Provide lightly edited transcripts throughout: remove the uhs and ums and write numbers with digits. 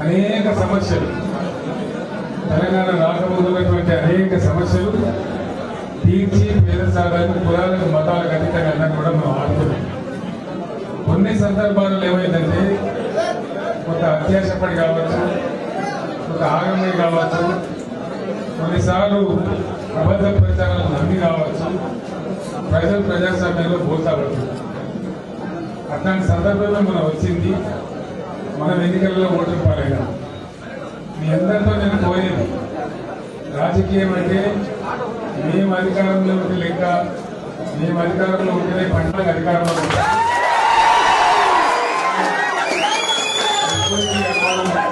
అనేక సమస్యలు తెలంగాణ రాకముందున్నటువంటి అనేక సమస్యలు తీర్చి పేద సాధారణ కులాలకు మతాలకు అతీతంగా అన్నది కూడా మనం ఆడుతున్నాం. కొన్ని సందర్భాల్లో ఏమైందంటే కొంత అత్యాశపడి కావచ్చు, కొంత ఆగమని కావచ్చు, కొన్నిసార్లు అబద్ధ ప్రచారాలను నమ్మి కావచ్చు, ప్రజలు ప్రజాస్వామ్యంలో పోతావచ్చు. అట్లాంటి సందర్భంలో మనం వచ్చింది, మనం ఎన్నికలలో ఓటు పాలైనా. మీ అందరితో నేను కోరేది, రాజకీయం అంటే మేము అధికారంలో ఉంటే లెక్క, మేము అధికారంలో ఉంటేనే పంటలకు అధికారంలో ఉంటాం.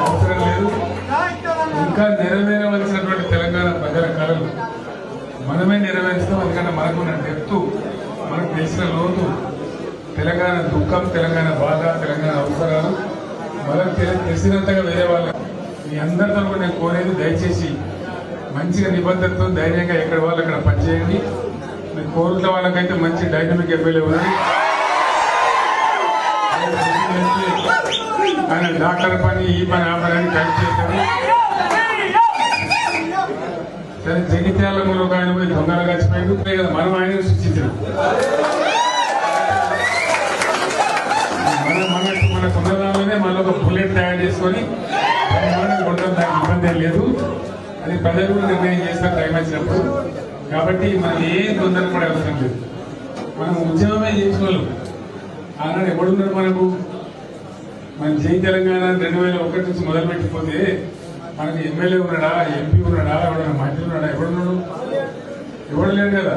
అవసరం లేదు. ఇంకా నెరవేరవలసినటువంటి తెలంగాణ ప్రజల కళలు మనమే నెరవేరుస్తాం. ఎందుకంటే మనకున్న డెప్త్, మనకు తెలిసిన లోతు, తెలంగాణ దుఃఖం, తెలంగాణ బాధ, తెలంగాణ అవసరాలు మనకు తెలిసినంతగా వేరే వాళ్ళ మీ అందరితో కూడా నేను కోరేది, దయచేసి మంచిగా నిబద్ధతతో ధైర్యంగా ఎక్కడ వాళ్ళు అక్కడ పనిచేయండి. మీరు కోరుతున్న వాళ్ళకైతే మంచి డైనమిక్ ఎమ్మెల్యే ఉన్నది. ఆయన డాక్టర్ పని, ఈ పని, ఆ పని అని కలిసి చేశారు. సరే, జగిత్యాలలో ఒక ఆయన పోయి దొంగలు గచ్చిపోయింది కదా, మనం ఆయన సృష్టించాం. మన సొంతదానిలోనే మళ్ళీ ఒక బుల్లెట్ తయారు చేసుకొని కొట్టడం దానికి ఇబ్బంది లేదు. అది ప్రజలు కూడా నిర్ణయం చేస్తారు టైం వచ్చినప్పుడు. కాబట్టి మనం ఏం తొందరపడే అవసరం లేదు. మనం ఉద్యమమే చేసిన వాళ్ళు. ఆనాడు ఎవడున్నాడు మనకు? మన జై తెలంగాణ 2001 నుంచి మొదలుపెట్టిపోతే మనకు ఎమ్మెల్యే ఉన్నాడా, ఎంపీ ఉన్నాడా, ఎవడన్నా మంత్రి ఉన్నాడా? ఎవడున్నాడు? ఎవడు లేడు కదా.